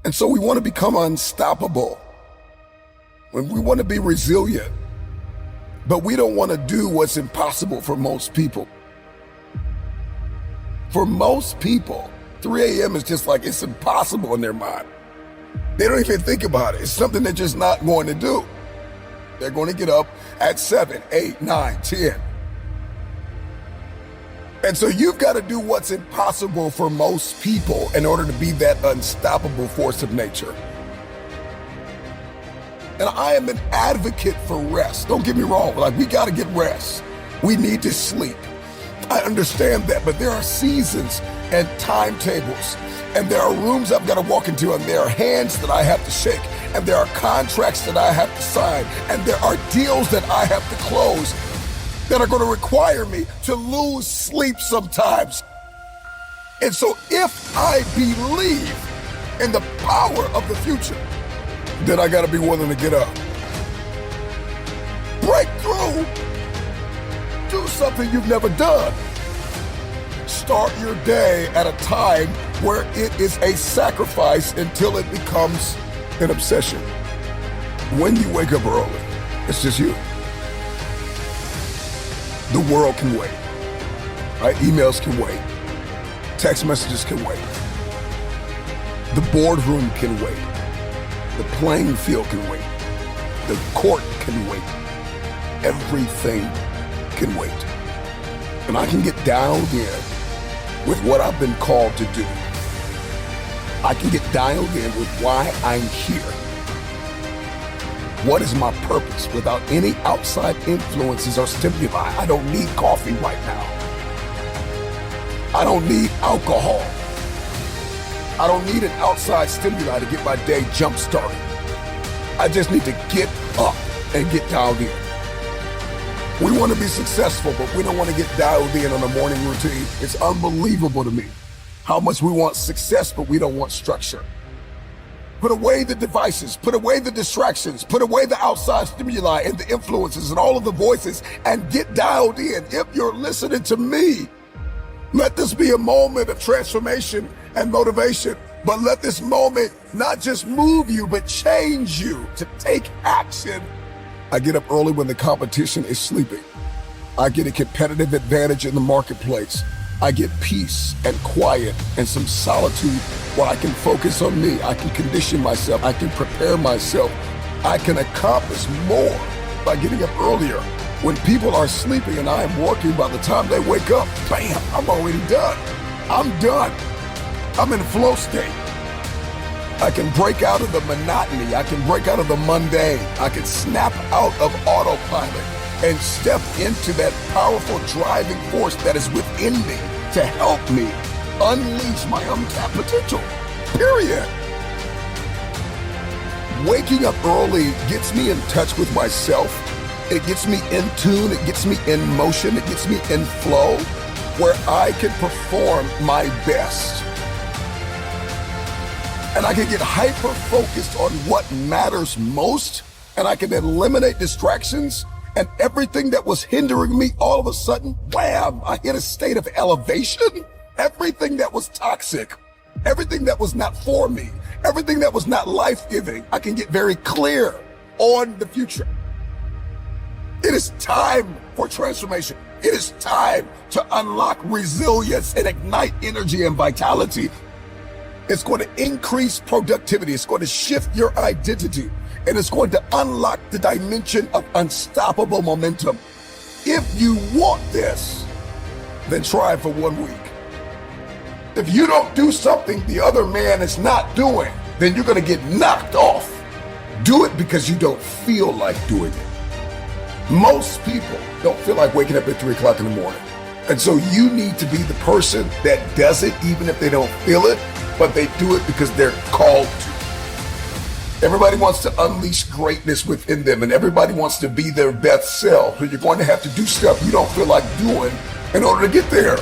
And so we want to become unstoppable. When we want to be resilient, but we don't want to do what's impossible for most people. For most people, 3 a.m. is just like it's impossible in their mind. They don't even think about it. It's something they're just not going to do. They're going to get up at 7, 8, 9, 10. And so you've got to do what's impossible for most people in order to be that unstoppable force of nature. And I am an advocate for rest. Don't get me wrong, like we got to get rest. We need to sleep. I understand that, but there are seasons and timetables, and there are rooms I've got to walk into, and there are hands that I have to shake, and there are contracts that I have to sign, and there are deals that I have to close that are going to require me to lose sleep sometimes. And so if I believe in the power of the future, then I got to be willing to get up. Break through. Do something you've never done. Start your day at a time where it is a sacrifice until it becomes an obsession. When you wake up early, it's just you. The world can wait. Right? Emails can wait. Text messages can wait. The boardroom can wait. The playing field can wait. The court can wait. Everything can wait. And I can get dialed in with what I've been called to do. I can get dialed in with why I'm here. What is my purpose without any outside influences or stimuli? I don't need coffee right now. I don't need alcohol. I don't need an outside stimuli to get my day jump started. I just need to get up and get dialed in. We want to be successful, but we don't want to get dialed in on a morning routine. It's unbelievable to me how much we want success, but we don't want structure. Put away the devices, put away the distractions, put away the outside stimuli and the influences and all of the voices and get dialed in. If you're listening to me, let this be a moment of transformation and motivation, but let this moment not just move you, but change you to take action. I get up early when the competition is sleeping. I get a competitive advantage in the marketplace. I get peace and quiet and some solitude where I can focus on me. I can condition myself. I can prepare myself. I can accomplish more by getting up earlier. When people are sleeping and I am working, by the time they wake up, bam, I'm already done. I'm done. I'm in flow state. I can break out of the monotony. I can break out of the mundane. I can snap out of autopilot and step into that powerful driving force that is within me to help me unleash my untapped potential, period. Waking up early gets me in touch with myself. It gets me in tune. It gets me in motion. It gets me in flow where I can perform my best. And I can get hyper-focused on what matters most, and I can eliminate distractions, and everything that was hindering me, all of a sudden, wham, I hit a state of elevation. Everything that was toxic, everything that was not for me, everything that was not life-giving, I can get very clear on the future. It is time for transformation. It is time to unlock resilience and ignite energy and vitality. It's going to increase productivity. It's going to shift your identity. And it's going to unlock the dimension of unstoppable momentum. If you want this, then try it for 1 week. If you don't do something the other man is not doing, then you're going to get knocked off. Do it because you don't feel like doing it. Most people don't feel like waking up at 3 o'clock in the morning. And so you need to be the person that does it even if they don't feel it, but they do it because they're called to. Everybody wants to unleash greatness within them, and everybody wants to be their best self. So you're going to have to do stuff you don't feel like doing in order to get there.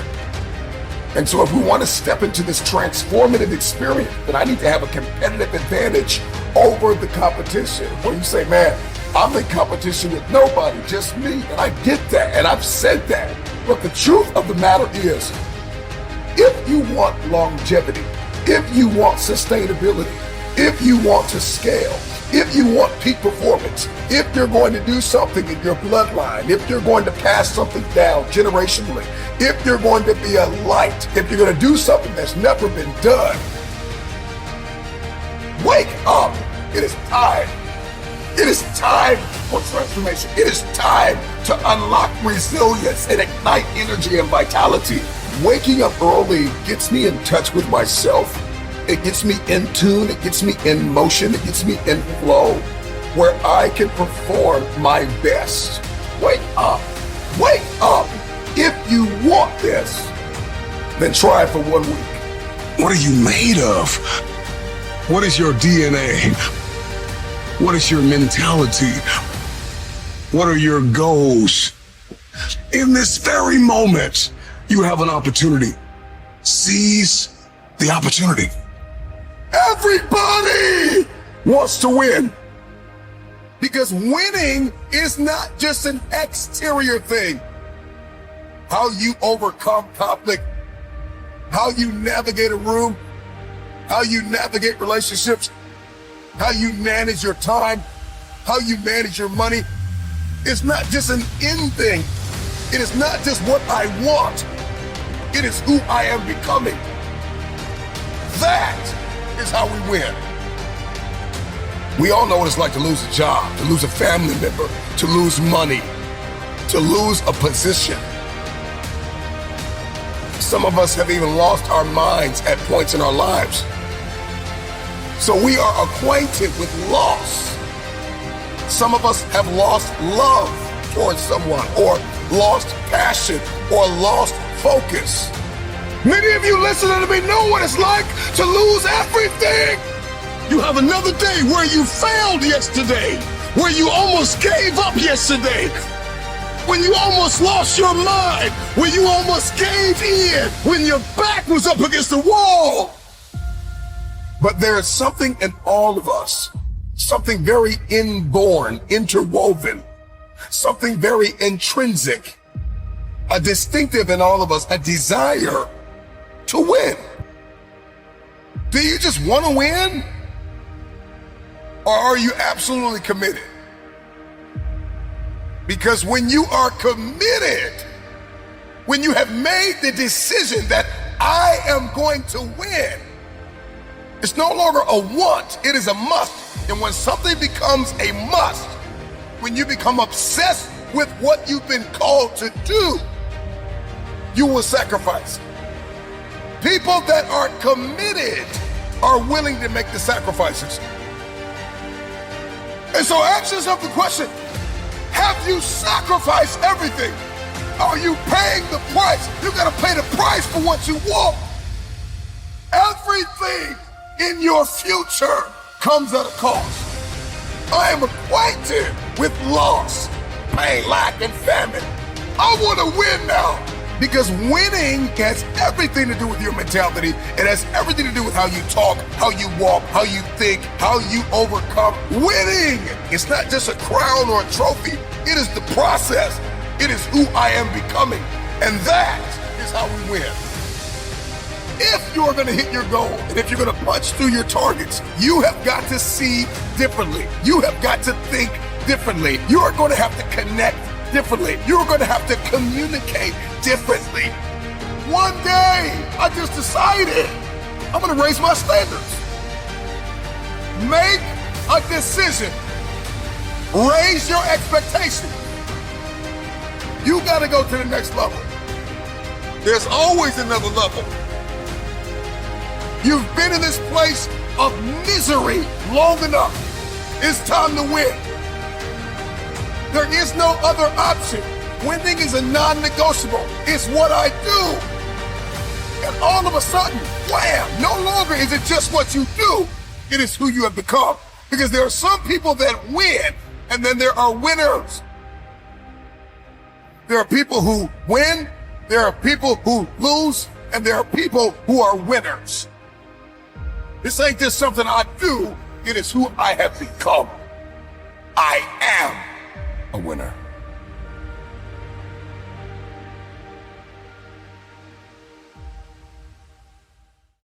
And so if we want to step into this transformative experience, then I need to have a competitive advantage over the competition. Where you say, man, I'm in competition with nobody, just me. And I get that, and I've said that. But the truth of the matter is, if you want longevity, if you want sustainability, If you want to scale, if you want peak performance, if you're going to do something in your bloodline, if you're going to pass something down generationally, if you're going to be a light, if you're going to do something that's never been done, wake up. It is time. It is time for transformation. It is time to unlock resilience and ignite energy and vitality. Waking up early gets me in touch with myself. It gets me in tune. It gets me in motion. It gets me in flow where I can perform my best. Wake up. Wake up. If you want this, then try it for 1 week. What are you made of? What is your DNA? What is your mentality? What are your goals? In this very moment, you have an opportunity. Seize the opportunity. Everybody wants to win. Because winning is not just an exterior thing. How you overcome conflict, how you navigate a room, how you navigate relationships, how you manage your time, how you manage your money. It's not just an end thing. It is not just what I want. It is who I am becoming. That is how we win. We all know what it's like to lose a job, to lose a family member, to lose money, to lose a position. Some of us have even lost our minds at points in our lives. So we are acquainted with loss. Some of us have lost love towards someone, or lost passion, or lost focus. Many of you listening to me know what it's like to lose everything. You have another day where you failed yesterday, where you almost gave up yesterday, when you almost lost your mind, when you almost gave in, when your back was up against the wall. But there is something in all of us, something very inborn, interwoven, something very intrinsic, a distinctive in all of us, a desire to win. Do you just want to win? Or are you absolutely committed? Because when you are committed, when you have made the decision that I am going to win, it's no longer a want, it is a must. And when something becomes a must, when you become obsessed with what you've been called to do, you will sacrifice. People that are committed are willing to make the sacrifices. And so ask yourself the question, have you sacrificed everything? Are you paying the price? You gotta pay the price for what you want. Everything in your future comes at a cost. I am acquainted with loss, pain, lack, and famine. I want to win now, because winning has everything to do with your mentality. It has everything to do with how you talk, how you walk, how you think, how you overcome. Winning is not just a crown or a trophy. It is the process. It is who I am becoming. And that is how we win. If you're going to hit your goal, and if you're going to punch through your targets, you have got to see differently. You have got to think differently. You are going to have to connect differently. You're going to have to communicate differently. One day, I just decided I'm going to raise my standards. Make a decision. Raise your expectations. You got to go to the next level. There's always another level. You've been in this place of misery long enough. It's time to win. There is no other option. Winning is a non-negotiable. It's what I do. And all of a sudden, wham, no longer is it just what you do. It is who you have become. Because there are some people that win, and then there are winners. There are people who win, there are people who lose, and there are people who are winners. This ain't just something I do, it is who I have become. I am a winner.